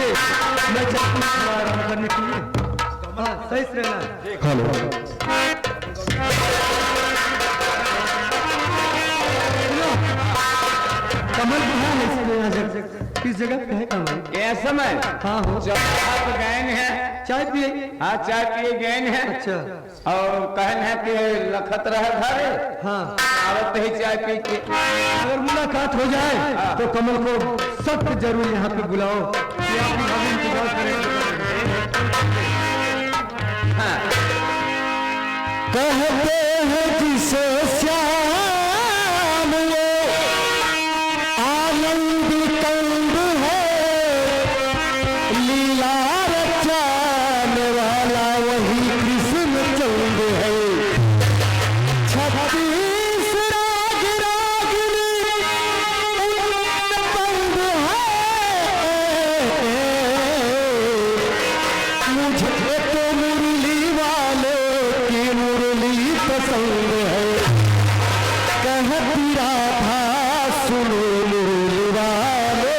लीजिए, मैं चलता हूँ आराम करने के लिए। हाँ सही से रहना। हेलो कमल कहाँ है इसमें? यहाँ किस जगह पे है कमल? ये समय हाँ हो चौराहा पे गए हैं। चाय पिए? हाँ चाय पिए गए हैं। अच्छा और कहन है कि लखत रह घरे। हाँ आवत ही चाय पी के अगर मुलाकात हो जाए तो कमल को सख्त जरूर यहाँ पे बुलाओ कि आप हम इंतजार करेंगे। हाँ। कहते हैं जिसे श्याम वो आनंद कंद है, लीला रचाने वाला वही कृष्ण चंद है। छत्तीस राग रागिनी बंद है, मुझे तो मुरली वाले की मुरली पसंद है। कहती राधा सुनो मुरली वाले,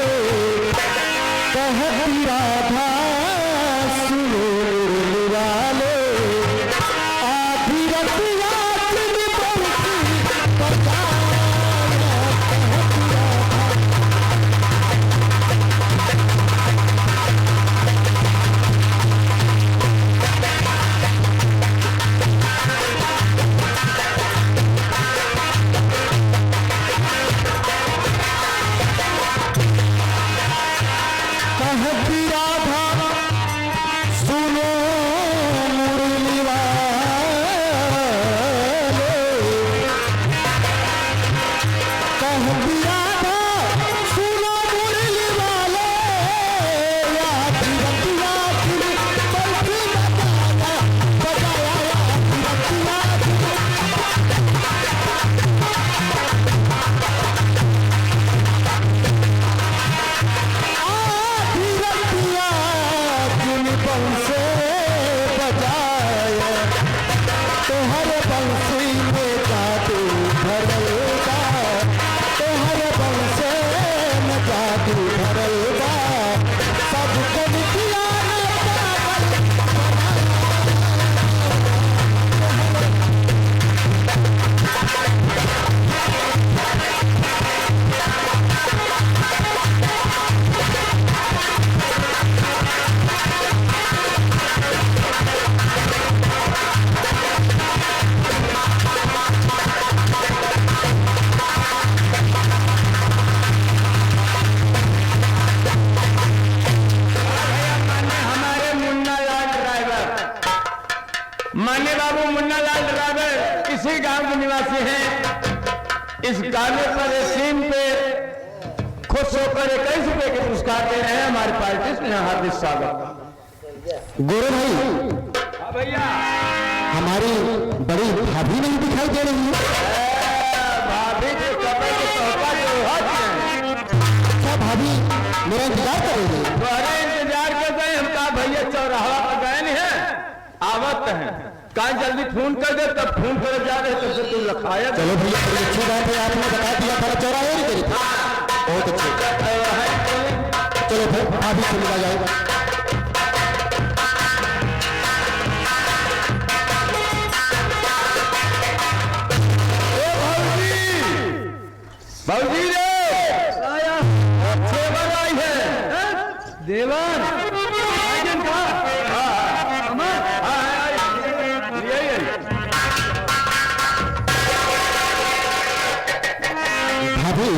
कहती राधा सुनो मुरली वाले, आधी रतिया दिन बंसी बजाना, कहती कहती राधा सुनो मुरली वाले, कहती राधा सुनो मुरली वाले, आधी रतिया दिन बंसी बजाना, बजाया आधी रतिया दिन। आधी रतिया दिन बंसे बजाया, तोहर बंसी में जादू भरल बा, तोहर बंसे में जादू भरल बा, सबको दिया ना पागल हमारे मुन्ना लाल ड्राइवर, मान्य बाबू मुन्ना लाल ड्राइवर इसी गांव के निवासी हैं। इस गाने पर सीम पे खुश होकर 21 रुपए के पुरस्कार दे रहे हैं हमारे पार्टी से। हार्दिक स्वागत। गोरे भाई, हाँ भैया। हमारी बड़ी भाभी नहीं दिखाई दे रही है। भाभी जी कपड़े के तोहफा जो हाथ में क्या भाभी मेरा इंतजार कर रही है? तुम्हारा इंतजार कर रहे हैं। हम कहा भैया चौराहा पर गए नहीं है, आवत हैं। कहा जल्दी फोन कर दे, तब फोन कर जा रहे तो तुम लखाया। चलो भैया बड़ी अच्छी बात है, आपने बता दिया था चौराहे नहीं करी थी। बहुत अच्छे, चलो फिर भाभी से मिला जाएगा। भाजी रे आया सेवर आई है। देवर आजन का अमर भाभी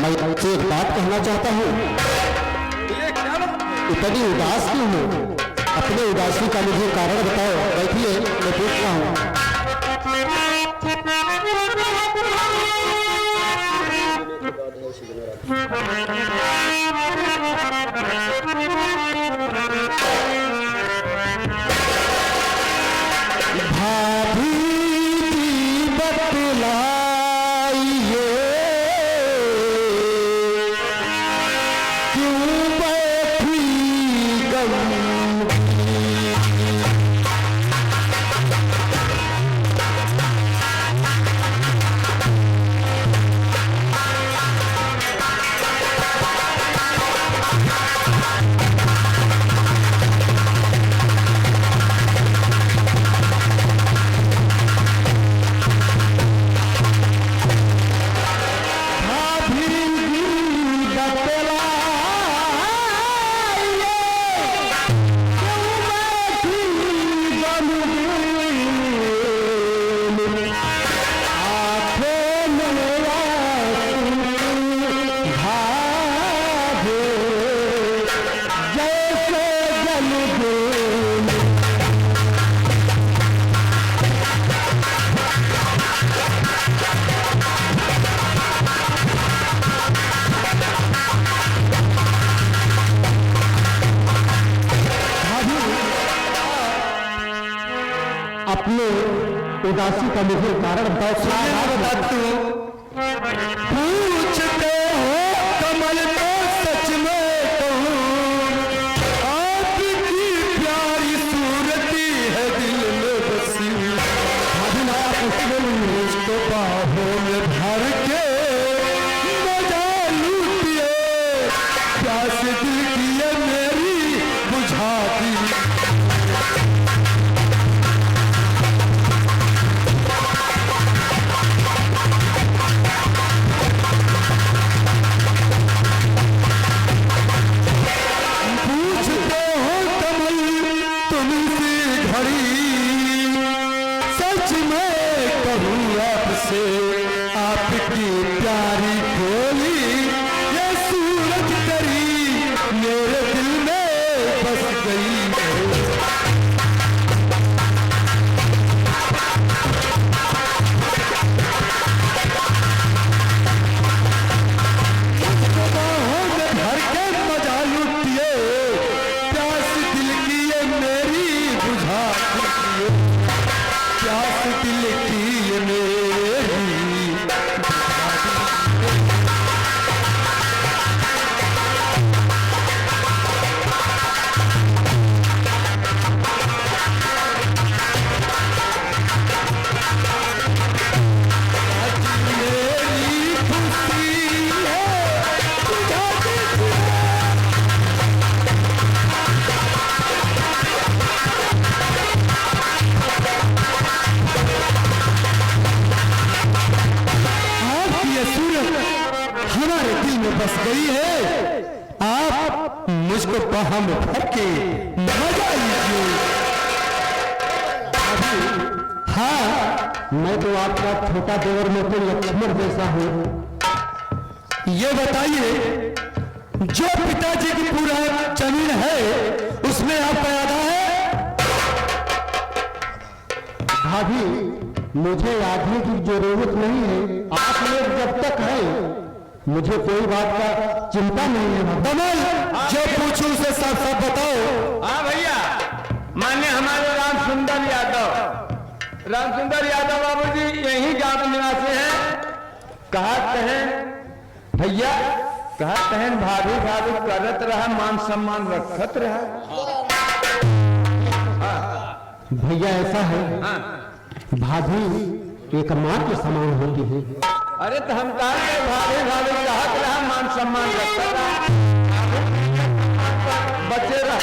मैं आपसे एक बात कहना चाहता हूँ। इतनी उदास क्यों हो? अपने उदासी का मुझे कारण बताओ। बैठिए, मैं पूछ रहा हूँ। भाभी की बतलाइए, क्यों बैठी गई? उदासी का मुझे कारण बताती हूँ। पूछते हो कमल को सच में कहूँ, आपकी प्यारी सूरती है दिल में बसी। मुझको बाहों में भर के मजा लूटिए, प्यास दिल की है मेरी बुझाती। पूछते हो कमल तुमसे घड़ी, सच में कहूँ आपसे आपकी प्यारी भोली ये सूरत करी मेरे दिल में बस गई है। बाहों में भर के मजा लूटिए, प्यास दिल की ये मेरी बुझाती है, प्यास दिल की ये मेरी मेरी खुशी है बुझाती है। आपकी ये सूरत हमारे दिल में बस गई है, आप मुझको बाहों में भर के मजा लीजिए। हाँ, मैं तो आपका छोटा देवर में तो लक्ष्मण जैसा हूँ। ये बताइए, जो पिताजी की पूरा जमीन है उसमें आपका आधा है? भाभी, मुझे आदमी की जरूरत नहीं है। आप लोग जब तक हैं मुझे कोई बात का चिंता नहीं है। कमल, जो पूछूं उसे साफ साफ बताओ। हाँ भैया, मान्य हमारे राम सुंदर यादव बाबूजी यही गांव के निवासी हैं। कहा कहन भैया, कहा कहन भाभी भाभी करत रहा, मान सम्मान रखत रहा। भैया ऐसा है, हाँ। भाभी एक माँ के समान होती है। अरे तो हम कहा कि भाभी भाभी कहत रहा, मान सम्मान रखत रहा, बचे रहा।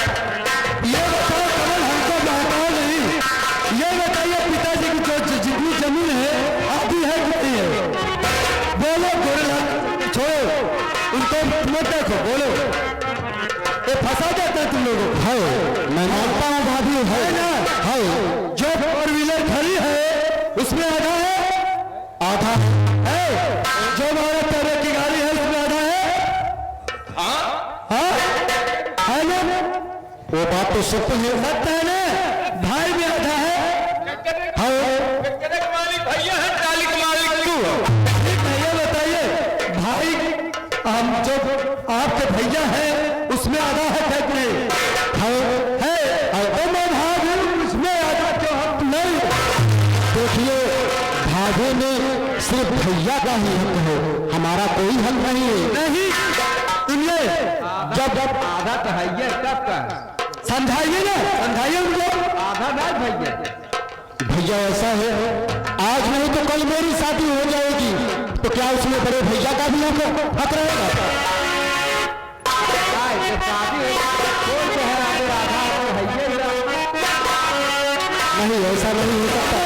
ये बताओ कमल, हमको बताओ नहीं, ये बताइए पिताजी की जो जितनी जमीन है आधी है कितनी है? बोलो गोरे, छोड़ो उनको मत देखो, बोलो। ये फंसा जाता है तुम लोगों को। है, मैं मानता हूँ भाभी है ना, है। जो फोर व्हीलर खड़ी है उसमें आधा है, आधा है। जो हमारे पैरे की गाड़ी है उसमें आधा है, हाँ है ना? वो बात तो सत्य है, सत्य है ना? भाई भी आधा है, हाँ। मालिक भैया है, टाली के मालिक क्यों? ठीक है, ये बताइए भाई, हम जो आपके भैया हैं उसमें आधा है क्या कि नहीं? है, तो मैं भाग हूँ, उसमें आधा क्यों हम नहीं? देखिए, भाभी में सिर्फ भैया का ही हक है, हमारा कोई हक नहीं है। नहीं, सुनिए, जब आधा तो है ये, कब का समझाइए ना, समझाइए उनको। आधा ना भैया। भैया ऐसा है, आज नहीं तो कल मेरी शादी हो जाएगी, तो क्या उसमें बड़े भैया का भी हक रहेगा? नहीं, ऐसा नहीं हो सकता।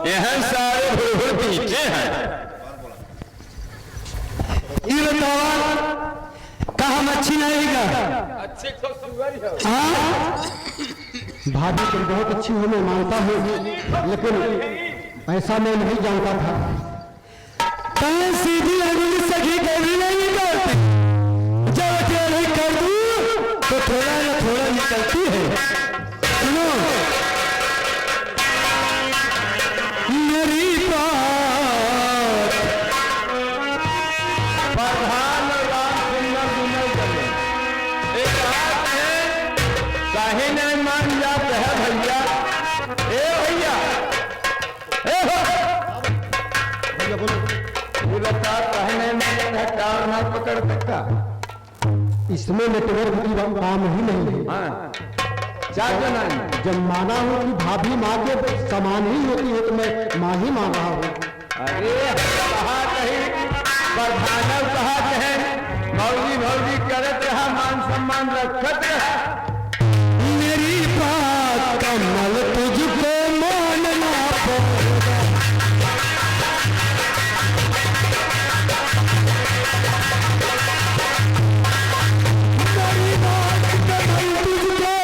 यहाँ सारे भूल पीछे हैं। ये बतावा कहा मच्छी नहीं का अच्छे तो सुगर हो। हाँ भाभी तुम बहुत अच्छी हो, मैं मानता हूँ, लेकिन ऐसा मैं नहीं जानता था। तने सीधी अंगुली सखी कभी नहीं निकलती, जब अकेले कर दूं तो थोड़ा ना थोड़ा निकलती है। सुनो मेरी बात, प्रधान राम सुंदर विनय करे। एक बात है, काहे नहीं मान जाते है भैया। ए भैया, ए हो भैया बोलो। ये बता, काहे नहीं मान जाते है, टावर ना पकड़ सकता। इसमें नेटवर्क की काम ही नहीं है। हाँ, चार जना जब माना हूँ कि भाभी माँ के समान ही होती है, तो मैं माँ ही मान रहा हूँ। अरे कहा कहीं प्रधानव कहा कहे भौजी भौजी करत रहा, मान सम्मान रखत रहा। मेरी बात कमल तुझको मानना पड़ेगा। मेरी बात कमल तुझको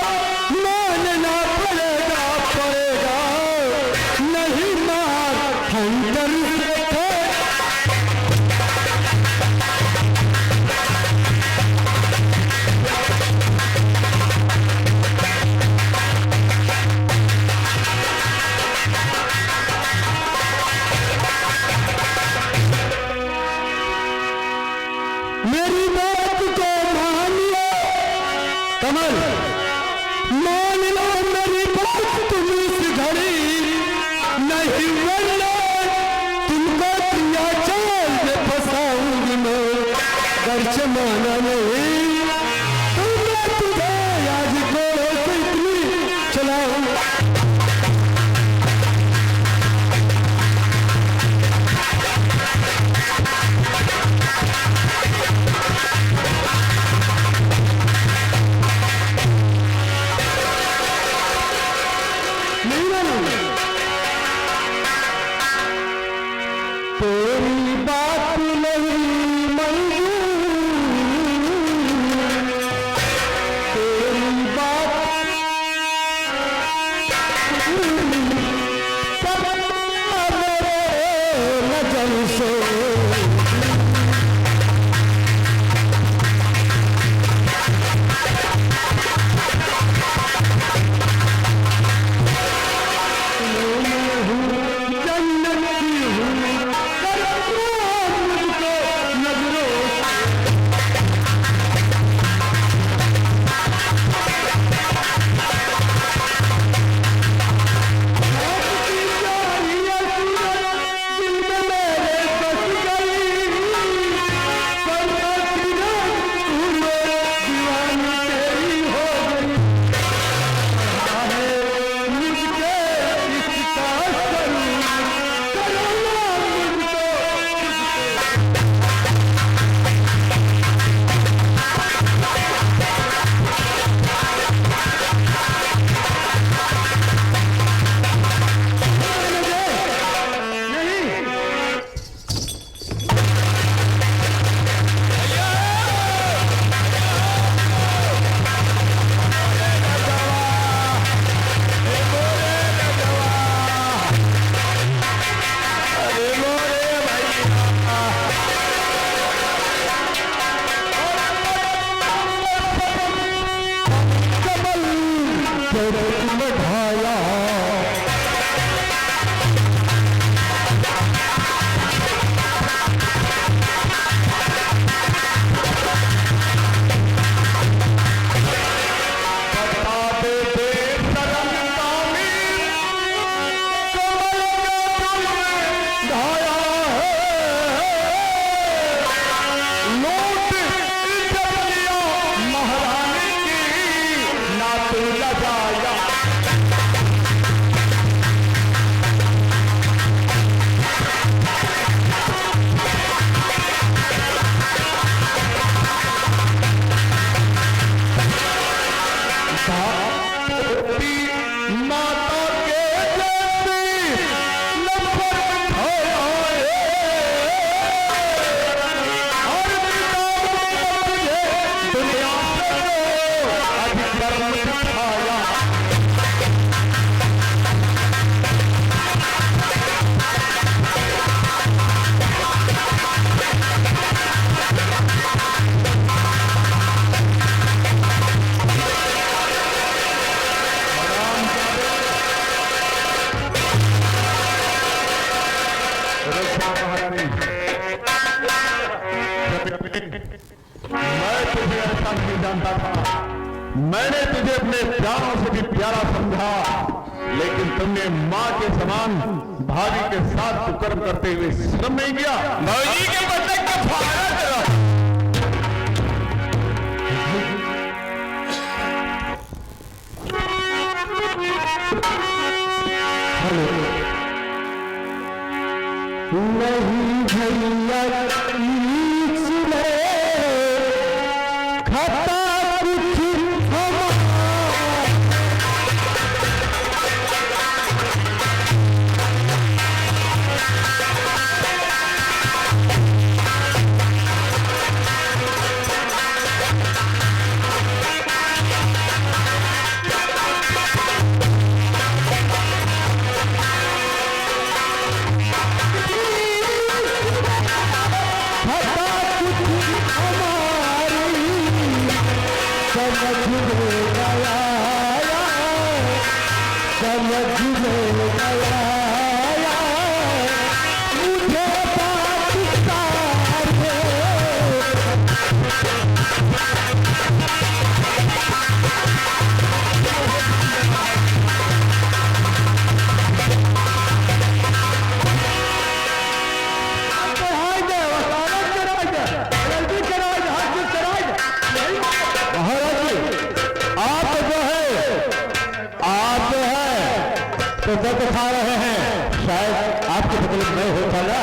मानना पड़ेगा, नहीं मार हंटर से मेरी बात को मान लो कमल, मान लो मेरी बात, तुम इस घड़ी नहीं वरना तुमको प्रिया चाल में फंसाऊंगी मैं। गर्च माना नहीं तो मैं तुझे आज घोड़ों से इतनी चलाऊं। मैं तुझे ऐसा नहीं जानता था। मैंने तुझे अपने प्यारों से भी प्यारा समझा, लेकिन तुमने माँ के समान भाभी के साथ कुकर्म करते हुए शर्म नहीं किया। भौजी के बदले का फायदा करो। नहीं भैया इसने खाता कुछ दर्द खा रहे हैं, शायद आपकी तकलीफ नहीं होता ना,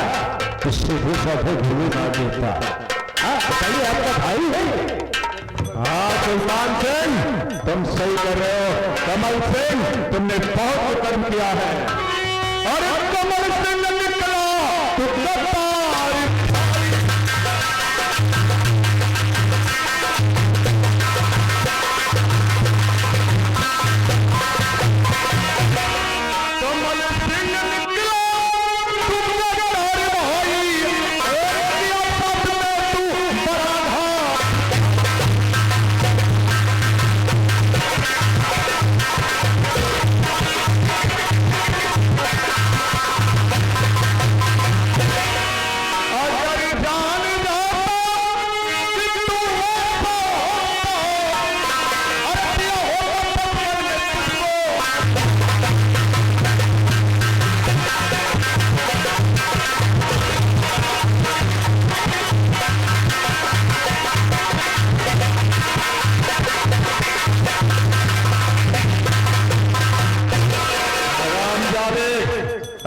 इससे दूसरा फिर भूमि मार देता। चलिए आपका भाई है। हाँ सुल्तान सिंह, तुम सही कर रहे हो। कमल सिंह, तुमने बहुत कर्म किया है। और कमल सिंह निकला तो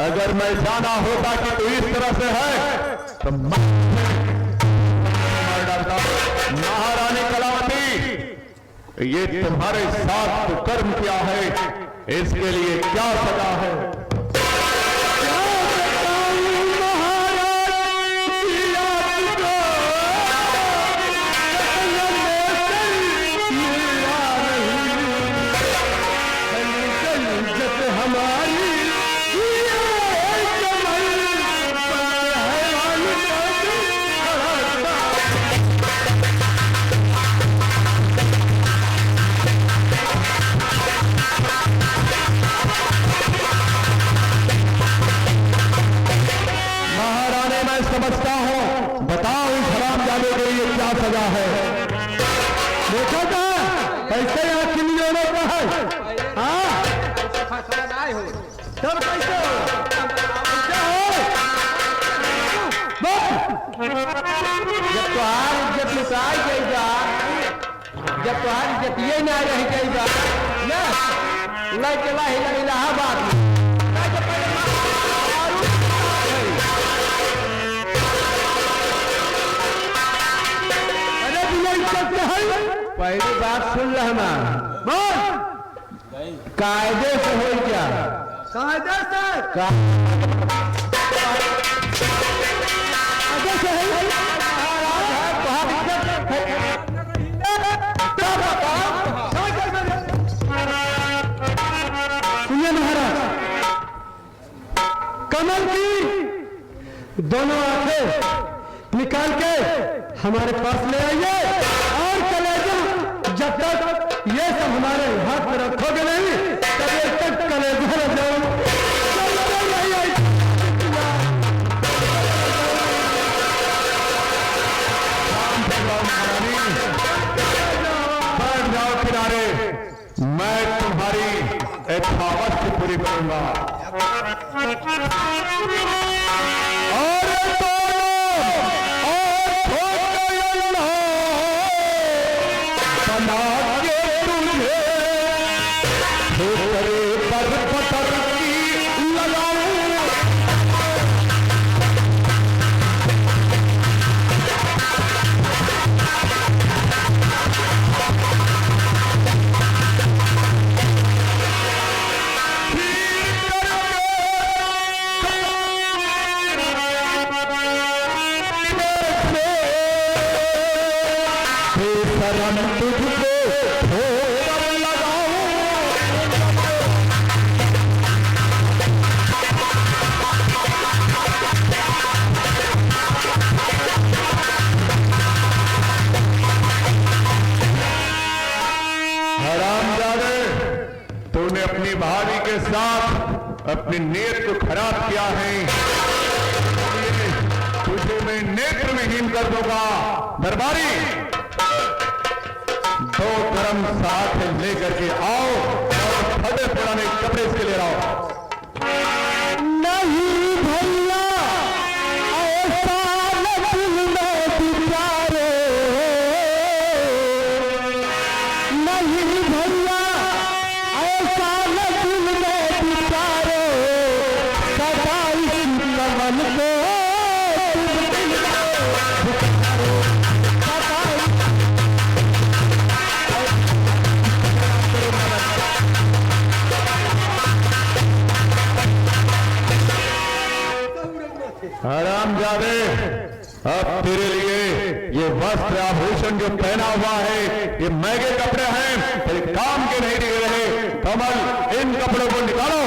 अगर मैं जाना होता कि तू इस तरह से है तो मार डालता। महारानी कलावती, ये तुम्हारे साथ तो कर्म किया है, इसके लिए क्या सजा है? समझता हूं, बताओ इस हरामजादे के लिए क्या सजा है? देखा था कैसे यहाँ किलियों का है। हाँ तब कैसे हो? जब तुहार इज्जत लुटाई जाएगा, जब तुहार इज्जत ये ना रह जाएगा ना, लै चला ही इलाहाबाद में पहली बात सुन रहा बोल, कायदे से हो क्या? कायदे से सुनिए महाराज, कमल की दोनों आंखें निकाल के हमारे पास ले आइए, और कलेजा जब तक ये सब हमारे हाथ में रखोगे नहीं तब तक कलेजा न जाओ। तूने अपनी भाभी के साथ अपनी नीयत को खराब किया है, तुझे मैं नेत्र विहीन कर दूंगा। दरबारी, दो कर्म साथ लेकर के आओ और फटे पुराने कपड़े इसके ले आओ। नहीं भैया ऐसा दिल में बिचारे, नहीं भैया ऐसा दिल में बिचारे, सदा इस कमल को हरामजादे, अब तेरे लिए ये वस्त्र आभूषण जो पहना हुआ है ये महंगे कपड़े हैं, तेरे काम के नहीं दिख रहे। कमल, इन कपड़ों को निकालो,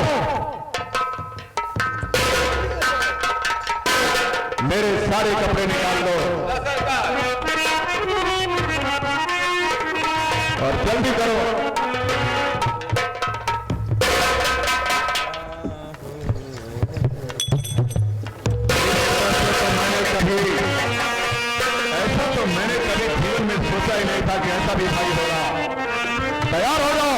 मेरे सारे कपड़े निकाल दो और जल्दी करो। मैंने कभी जीवन में सोचा ही नहीं था कि ऐसा भी भाई होगा। तैयार हो जाओ।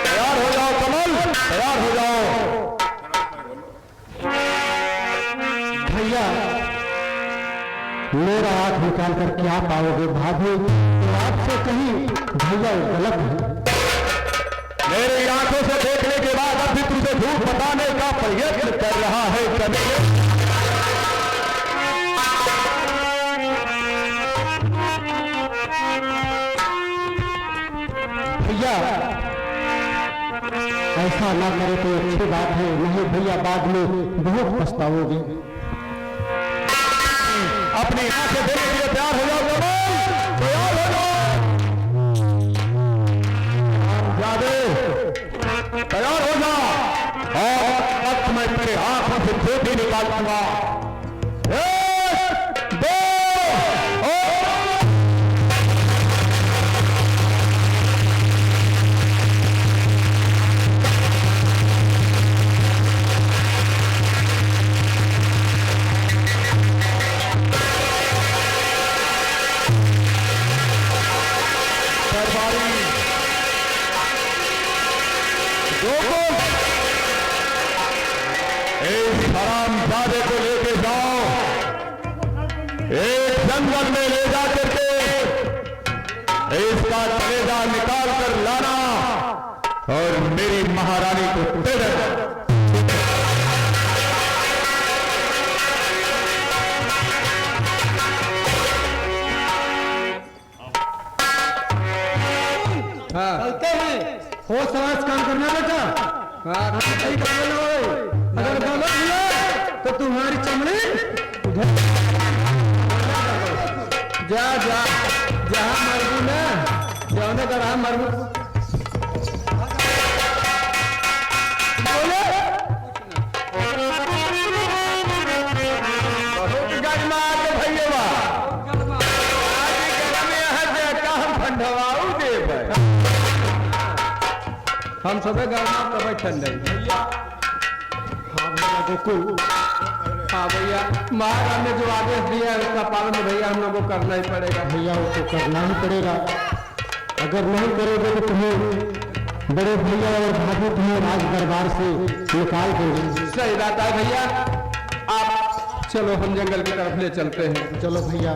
तैयार हो जाओ कमल, तैयार हो जाओ। भैया मेरा हाथ निकाल कर क्या पाओगे भाभी? तो आपसे कहीं भैया गलत है। मेरी आंखों से देखने के बाद अब भी तुझे झूठ बताने का प्रयत्न कर रहा है कन्हैया। भैया ऐसा ना करे तो अच्छी बात है, नहीं भैया बाद में बहुत पछताओगे। अपनी आंखें देखने के लिए तैयार हो जाओ कमल, तैयार हो जाओ। तैयार हो जा और अब मैं तेरे आंखों से ज्योति निकाल दूंगा। एक, दो, हरामजादे को लेके जाओ, एक जंगल में ले जा करके इसका कलेजा निकाल कर लाना और मेरी महारानी को दे देना। चलते हैं, हो समाज काम करना बेटा। सही काम लो, अगर गलत हुआ तो तुम्हारी चमड़ी जा जा जहां मरबू ना जाने का रहा मरबू। बहुत गर्मा के भैया हम सब गर्मा तब ठंडे। हाँ भैया, महाराज ने जो आदेश दिया है उसका पालन भैया हम लोग को करना ही पड़ेगा। भैया उसको करना ही पड़ेगा। अगर नहीं करोगे तो तुम्हें बड़े भैया और भाभी तुम्हें राज दरबार से निकाल देंगे। सही बात है भैया, आप चलो हम जंगल की तरफ ले चलते हैं। चलो भैया।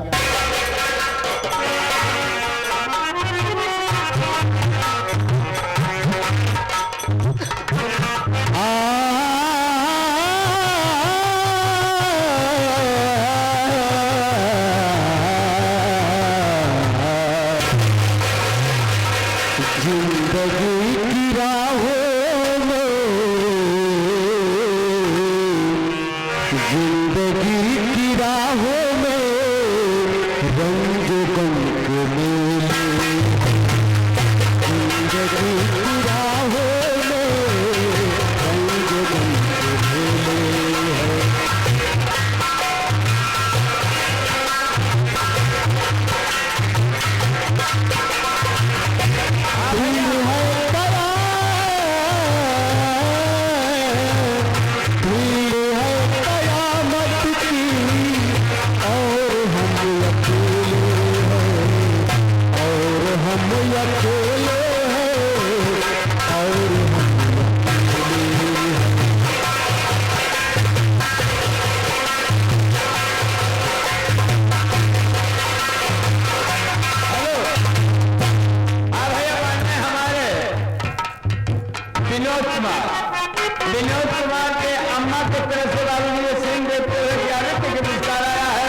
विनोद कुमार के अम्मा की तरफ से बाबूजी ने सिंह देते हुए ग्यारह के पुरस्कार आया है।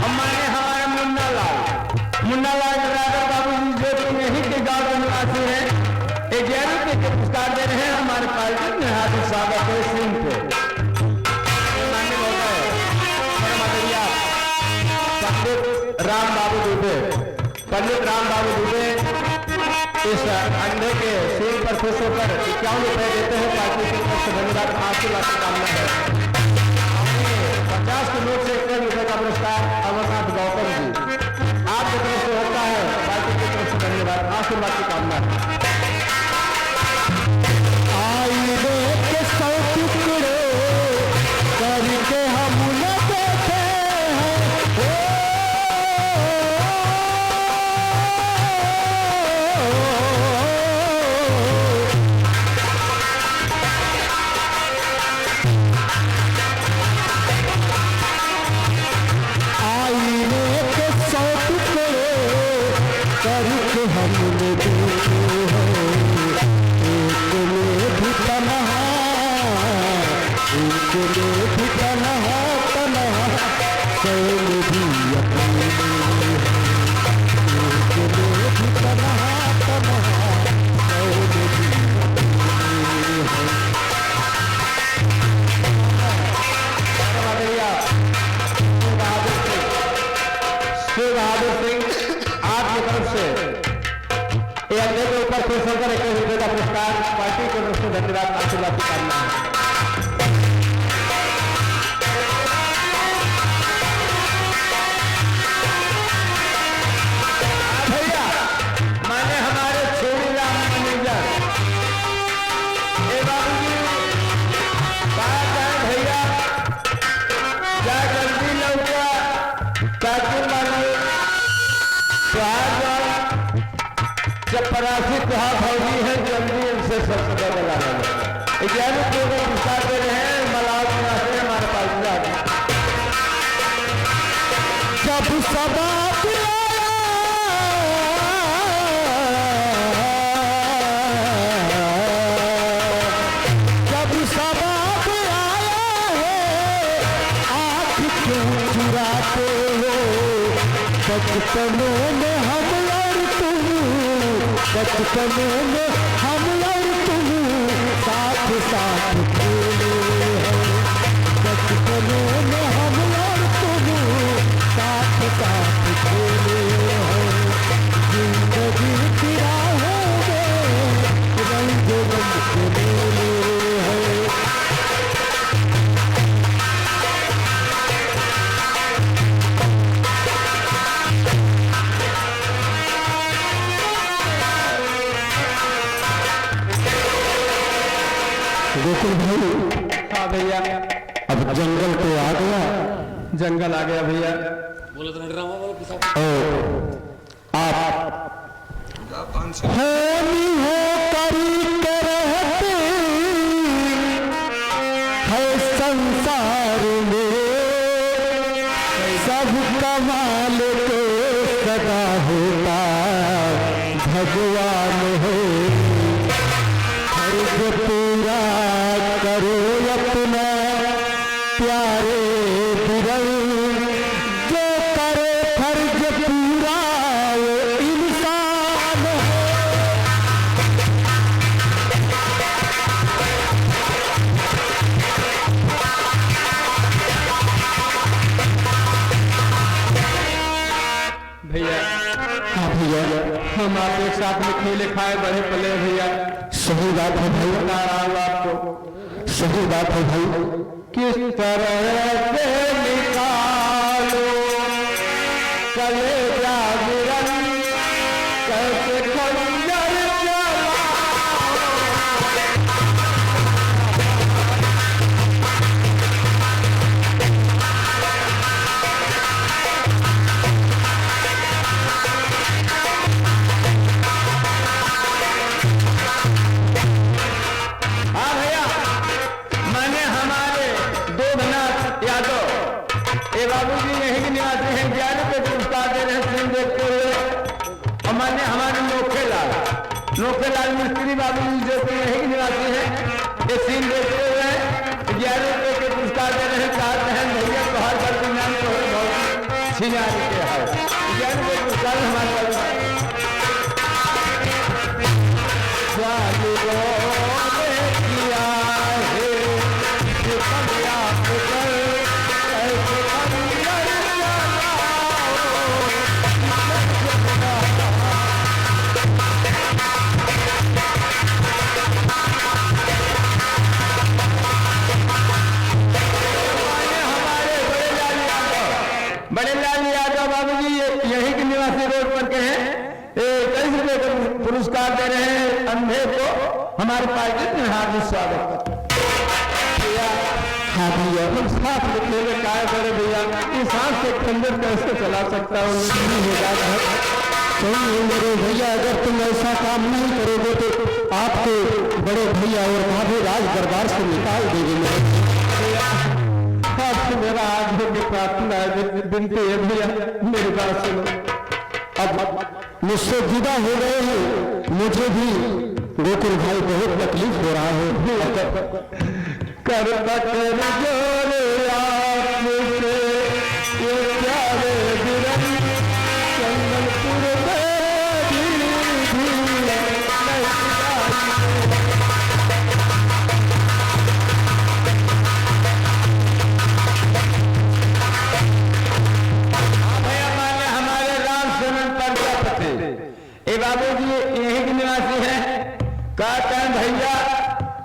अम्मा ने हमारा मुन्ना लाल ड्राइवर बाबूजी जो कि यहीं के गांव के निवासी हैं, 11 के पुरस्कार दे रहे हैं। हमारे पार्टी में हार्दिक स्वागत है सिंह को। पंडित राम बाबू दुबे इस अंडे के सिर पर खुश होकर 51 रुपए देते हैं। पार्टी की तरफ से धन्यवाद, आशीर्वाद की कामना है। 50 के नोट से 1 रुपए का पुरस्कार अमरनाथ गौतम जी आपकी तरफ से होता है। पार्टी की तरफ से धन्यवाद, आशीर्वाद की कामना है। पार्टी को तरफ से धन्यवाद, आशीर्वाद की कामना है। भैया माने हमारे छोड़ी राम मैनेजर बाबूजी बात है भैया, क्या जल्दी लौटा ताकि मानो चपरासी कहा भौजी है, जल्दी इनसे सबसे बदला रहे 11 को पुरस्कार दे रहे हैं। मलाव निवासी हमारे पास जब सभा बचपनों में हम और तुम, बचपनों में हम और तुम साथ साथ खेले हैं। बचपनों में हम और तुम साथ साथ खेले हैं। जिंदगी की राहों में रंग रंग के मेले हैं। गोकुल भाई, हाँ भैया, अब जंगल तो आ गया, जंगल आ गया भैया। और आप होनी हो करी के रहते है संसार में, सब कमाल के सदा होता भगवान है। फर्ज पूरा करो अपना प्यारे बिरल, जो करे फर्ज पूरा वो इंसान है। भैया हाँ भैया, हम आप एक साथ में खेले खाए बड़े पले भैया। सही बात है भाई, बता रहा हूँ आपको सही बात है भाई। किस तरह से निकालो कलेजा बिरन, कैसे खंजर चलाओ। हाँ भैया, मैंने हमारे दो भनाथ यादव ये बाबूजी यहीं के निवासी हैं, 11 रुपये पुरस्कार दे रहे हैं फिल्म देखते हुए। और मैंने हमारे नोखेलाल मिस्त्री बाबूजी जो कि यहीं के निवासी हैं, ये सीन देखते हुए 11 रुपये के पुरस्कार दे रहे हैं। 4 बहन भैया तोहार कर दुनिया में बहुत छिनारी के है। 11 रुपये पुरस्कार हमारे पास बड़े लाल यादव बाबूजी यहीं के निवासी रोड पर के हैं। 23 रुपये का पुरस्कार दे रहे हैं अंधे को। हमारे पार्टी में हार्दिक स्वागत। हाँ भैया, हम साथ लिखने में काय करे भैया, इस सांस से खंजर कैसे चला सकता हूँ। सही मेरे भैया, अगर तुम ऐसा काम नहीं करोगे तो आपके बड़े भैया और भाभी राज दरबार से निकाल देंगे। आपसे मेरा आज की प्रार्थना है, विनती है भैया, मेरी बात सुनो। अब मुझसे जुदा हो गए हैं, मुझे भी गोकुल भाई बहुत तकलीफ हो रहा है। कर बकर जोरे आपसे ये प्यारे बिरन, चंदनपुर में भी हमारे राम सुमन प्रजापति ये बाबूजी यहीं के निवासी हैं। कहते हैं भैया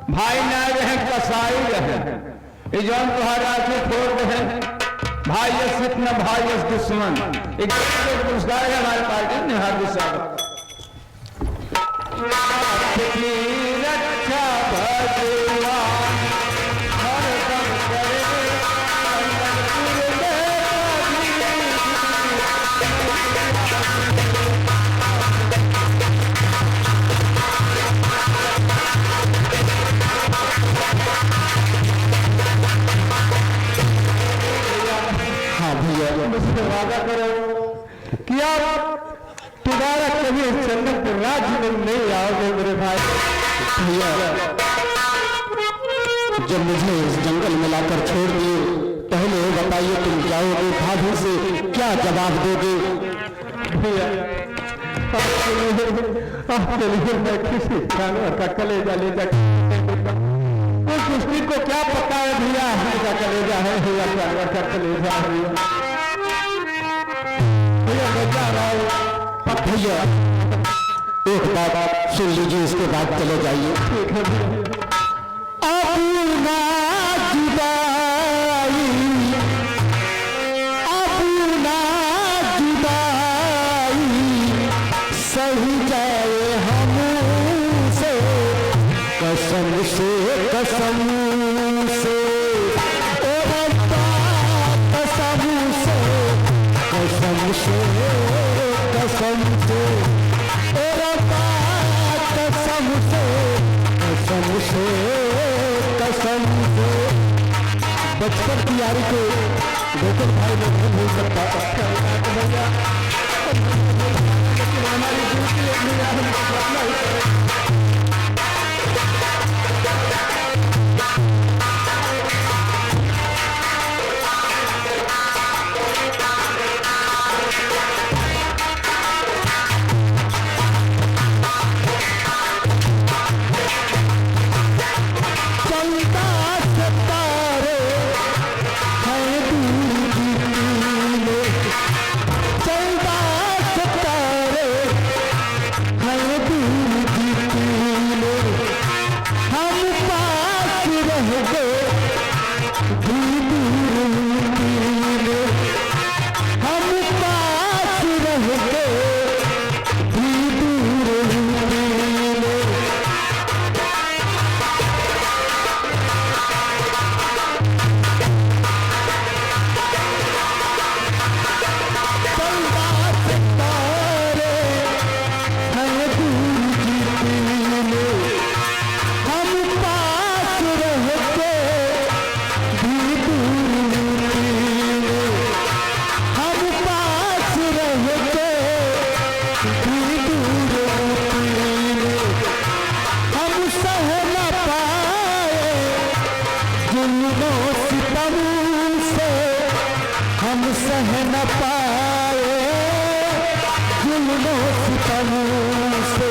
भाई ना रहे कसाई रहे, ये जौन तुम्हारा से फोड़ रहे भाई ये सिख न भाई ये दुश्मन। एक पुरस्कार है हमारे पार्टी ने हार्दिक स्वागत। रक्षा भगवान हरदम करे मुझसे वादा करो कि आप दोबारा कभी इस चंदनपुर राज्य में नहीं आओगे मेरे भाई। भैया, जब मुझे इस जंगल में लाकर छोड़ दिए, पहले ये बताइए तुम जाओगे, भाभी से क्या जवाब दोगे? भैया आपके लिए मैं किसी जानवर का कलेजा ले जाकर उस मुश्किल को क्या पता है भैया, का कलेजा है या जानवर का कलेजा है भैया। मैं जा रहा हूँ भैया, एक बात सुन लीजिए, इसके बाद चले जाइए। ठीक है भैया। अपना जुदाई, अपना जुदाई सही जाए हमसे, कसम से कसम से ओ रब्बा, कसम से कसम से कसम से ओ रब्बा। से कसम से बचपन की यारी को गोकुल भाई ने नहीं भूल सकता। भैया हमारी दिल की अपनी याद में अपना ही सह न पाए जुल्मों सितमों से,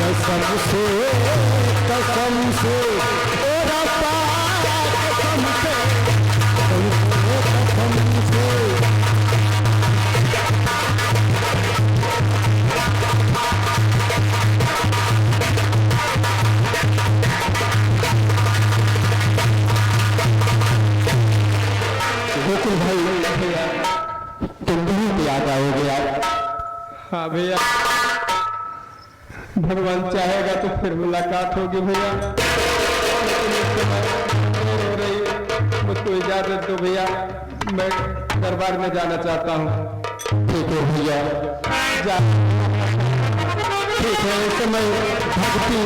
कसम से कसम से ओ रब्बा कसम से कसम से। गोकुल भाई तुम भी याद आओगे यार। हाँ भैया, भगवान चाहेगा तो फिर मुलाकात होगी भैया। हो रही मुझको इजाजत दो भैया, मैं दरबार में जाना चाहता हूँ। ठीक है भैया जा, ठीक है। इस समय भक्ति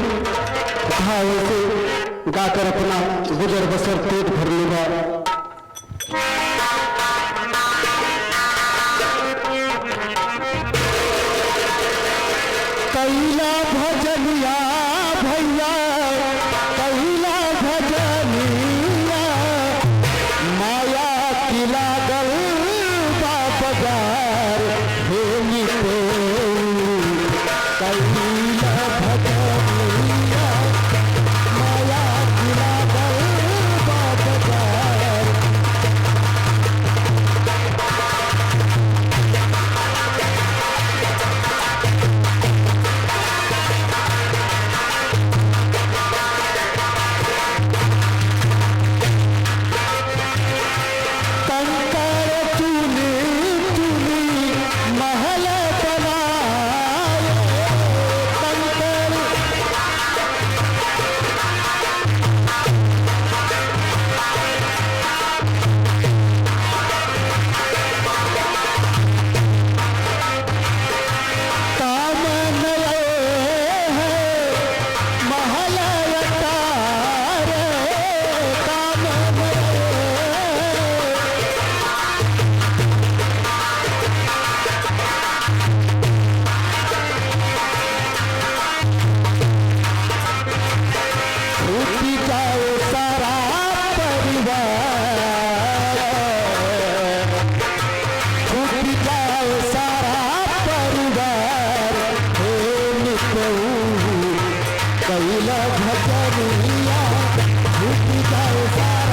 भाव से गाकर अपना गुजर बसर पेट भर लूंगा। कैला भजनिया भैया कैला भजनिया, माया की लागल बाजार हे मिटे। कैला भजनिया माया की लागल बाजार। कैला भजनिया, भूख जाए सारा